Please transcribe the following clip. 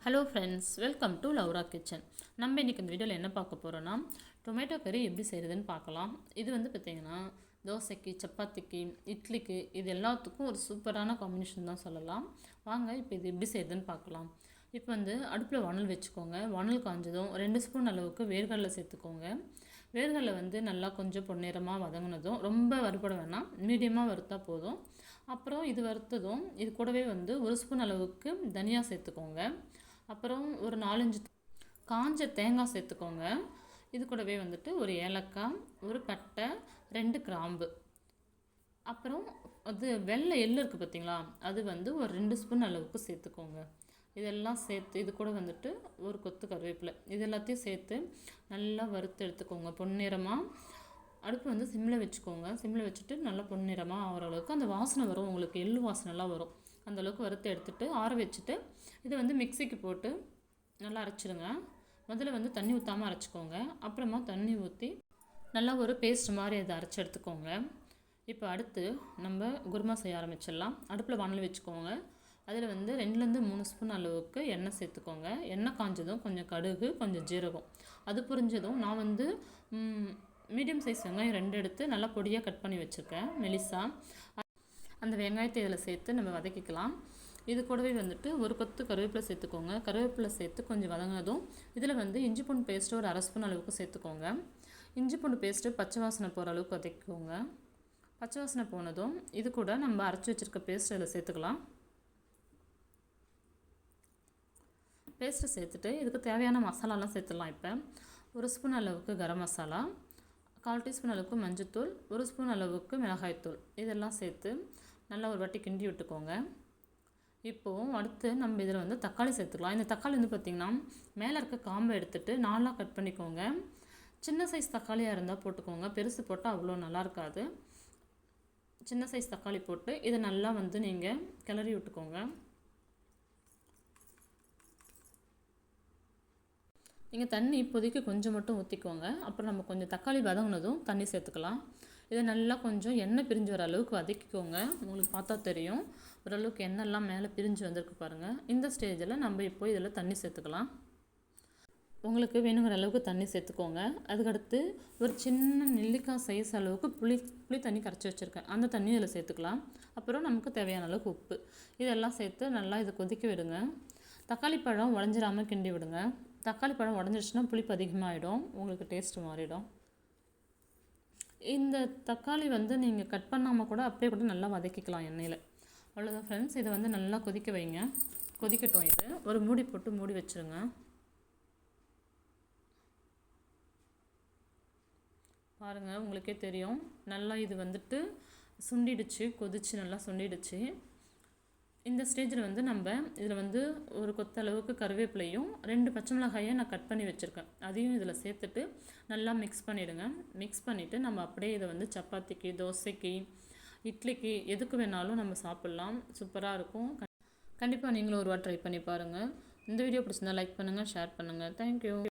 Hello friends, welcome to Laura kitchen. நம்ம இன்றைக்கி இந்த வீடியோவில் என்ன பார்க்க போகிறோன்னா, டொமேட்டோ கறி எப்படி செய்கிறதுன்னு பார்க்கலாம். இது வந்து பார்த்திங்கன்னா தோசைக்கு, சப்பாத்திக்கு, இட்லிக்கு இது எல்லாத்துக்கும் ஒரு சூப்பரான காம்பினேஷன் தான் சொல்லலாம். வாங்க இப்போ இது எப்படி செய்கிறதுன்னு பார்க்கலாம். இப்போ வந்து அடுப்பில் வானல் வச்சுக்கோங்க. வானல் காஞ்சதும் 2 ஸ்பூன் அளவுக்கு வேர்க்கடலை சேர்த்துக்கோங்க. வேர்க்கடலை வந்து நல்லா கொஞ்சம் பொன்னிறமாக வதங்கினதும், ரொம்ப வறுபட வேணாம், மீடியமாக வறுத்தா போதும். அப்புறம் இது வறுத்ததும் இது கூடவே வந்து 1 ஸ்பூன் அளவுக்கு தனியா சேர்த்துக்கோங்க. அப்புறம் ஒரு 4-5 காஞ்ச தேங்காய் சேர்த்துக்கோங்க. இது கூடவே வந்துட்டு ஒரு ஏலக்காய், ஒரு பட்டை, 2 கிராம்பு, அப்புறம் அது வெள்ளை எள்ளு இருக்குது பார்த்தீங்களா, அது வந்து ஒரு 2 ஸ்பூன் அளவுக்கு சேர்த்துக்கோங்க. இதெல்லாம் சேர்த்து இது கூட வந்துட்டு ஒரு கொத்து கருவேப்பிலை, இது எல்லாத்தையும் சேர்த்து நல்லா வறுத்து எடுத்துக்கோங்க பொன்னிறமாக. அடுப்பு வந்து சிம்மில் வச்சுக்கோங்க. சிம்மில் வச்சுட்டு நல்லா பொன்னிறமாக ஆகிற அளவுக்கு அந்த வாசனை வரும், உங்களுக்கு எள்ளு வாசனைலாம் வரும். அந்தளவுக்கு வறுத்து எடுத்துகிட்டு ஆற வச்சுட்டு இதை வந்து மிக்சிக்கு போட்டு நல்லா அரைச்சிடுங்க. முதல்ல வந்து தண்ணி ஊற்றாமல் அரைச்சிக்கோங்க. அப்புறமா தண்ணி ஊற்றி நல்லா ஒரு பேஸ்ட் மாதிரி அதை அரைச்சி எடுத்துக்கோங்க. இப்போ அடுத்து நம்ம குருமா செய்ய ஆரம்பிச்சிடலாம். அடுப்பில் வானல் வச்சுக்கோங்க. அதில் வந்து 2-3 ஸ்பூன் அளவுக்கு எண்ணெய் சேர்த்துக்கோங்க. எண்ணெய் காஞ்சதும் கொஞ்சம் கடுகு, கொஞ்சம் ஜீரகம், அது புரிஞ்சதும் நான் வந்து மீடியம் சைஸ் வெங்காயம் 2 எடுத்து நல்லா பொடியாக கட் பண்ணி வச்சுருக்கேன் மெலிசா. அந்த வெங்காயத்தை இதில் சேர்த்து நம்ம வதக்கிக்கலாம். இது கூடவே வந்துட்டு ஒரு கொத்து கருவேப்பிலை சேர்த்துக்கோங்க. கருவேப்பிலை சேர்த்து கொஞ்சம் வதங்கினதும் இதில் வந்து இஞ்சி பூண்டு பேஸ்ட்டு ஒரு 1/2 ஸ்பூன் அளவுக்கு சேர்த்துக்கோங்க. இஞ்சி பூண்டு பேஸ்ட்டு பச்சை வாசனை போகிற அளவுக்கு வதக்கிக்கோங்க. பச்சை வாசனை போனதும் இது கூட நம்ம அரைச்சி வச்சுருக்க பேஸ்ட் இதில் சேர்த்துக்கலாம். பேஸ்ட்டு சேர்த்துட்டு இதுக்கு தேவையான மசாலாலாம் சேர்த்துடலாம். இப்போ 1 ஸ்பூன் அளவுக்கு கரம் மசாலா, 1/4 டீஸ்பூன் அளவுக்கு மஞ்சள்தூள், 1 ஸ்பூன் அளவுக்கு மிளகாய்த்தூள், இதெல்லாம் சேர்த்து நல்லா ஒரு வாட்டி கிண்டி விட்டுக்கோங்க. இப்போது அடுத்து நம்ம இதில் வந்து தக்காளி சேர்த்துக்கலாம். இந்த தக்காளி வந்து பார்த்திங்கன்னா மேலே இருக்க காம்பை எடுத்துகிட்டு 4ஆக கட் பண்ணிக்கோங்க. சின்ன சைஸ் தக்காளியாக இருந்தால் போட்டுக்கோங்க, பெருசு போட்டால் அவ்வளோ நல்லா இருக்காது. சின்ன சைஸ் தக்காளி போட்டு இதை நல்லா வந்து நீங்கள் கிளறி விட்டுக்கோங்க. நீங்கள் தண்ணி இப்போதைக்கு கொஞ்சம் மட்டும் ஊற்றிக்கோங்க. அப்புறம் நம்ம கொஞ்சம் தக்காளி வதங்கினதும் தண்ணி சேர்த்துக்கலாம். இதை நல்லா கொஞ்சம் எண்ணெய் பிரிஞ்சு வர அளவுக்கு வதக்கிக்கோங்க. உங்களுக்கு பார்த்தா தெரியும், ஓரளவுக்கு எண்ணெய்லாம் மேலே பிரிஞ்சு வந்திருக்கு பாருங்கள். இந்த ஸ்டேஜில் நம்ம இப்போ இதில் தண்ணி சேர்த்துக்கலாம். உங்களுக்கு வேணுங்கிற அளவுக்கு தண்ணி சேர்த்துக்கோங்க. அதுக்கடுத்து ஒரு சின்ன நெல்லிக்காய் சைஸ் அளவுக்கு புளி தண்ணி கரைச்சி வச்சுருக்கேன், அந்த தண்ணி இதில் சேர்த்துக்கலாம். அப்புறம் நமக்கு தேவையான அளவுக்கு உப்பு, இதெல்லாம் சேர்த்து நல்லா இதை கொதிக்க விடுங்க. தக்காளி பழம் உடஞ்சிடாமல் கிண்டி விடுங்க. தக்காளி பழம் உடஞ்சிடுச்சுன்னா புளிப்பு அதிகமாகிடும், உங்களுக்கு டேஸ்ட்டு மாறிடும். இந்த தக்காளி வந்து நீங்கள் கட் பண்ணாமல் கூட அப்படியே கூட நல்லா வதக்கிக்கலாம் எண்ணெயில். அவ்வளோதான் ஃப்ரெண்ட்ஸ், இதை வந்து நல்லா கொதிக்க வைங்க. கொதிக்கட்டும். இது ஒரு மூடி போட்டு மூடி வச்சுருங்க. பாருங்கள், உங்களுக்கே தெரியும் நல்லா இது வந்துட்டு சுண்டிடுச்சு, கொதிச்சு நல்லா சுண்டிடுச்சு. இந்த ஸ்டேஜில் வந்து நம்ம இதில் வந்து ஒரு கொத்தளவுக்கு கருவேப்பிலையும் 2 பச்சை மிளகாயை நான் கட் பண்ணி வச்சுருக்கேன், அதையும் இதில் சேர்த்துட்டு நல்லா மிக்ஸ் பண்ணிவிடுங்க. மிக்ஸ் பண்ணிவிட்டு நம்ம அப்படியே இதை வந்து சப்பாத்திக்கு, தோசைக்கு, இட்லிக்கு எதுக்கு வேணாலும் நம்ம சாப்பிட்லாம். சூப்பராக இருக்கும். கண்டிப்பாக நீங்களும் ஒரு வாட்டி ட்ரை பண்ணி பாருங்கள். இந்த வீடியோ பிடிச்சிருந்தா லைக் பண்ணுங்கள், ஷேர் பண்ணுங்கள். தேங்க்யூ.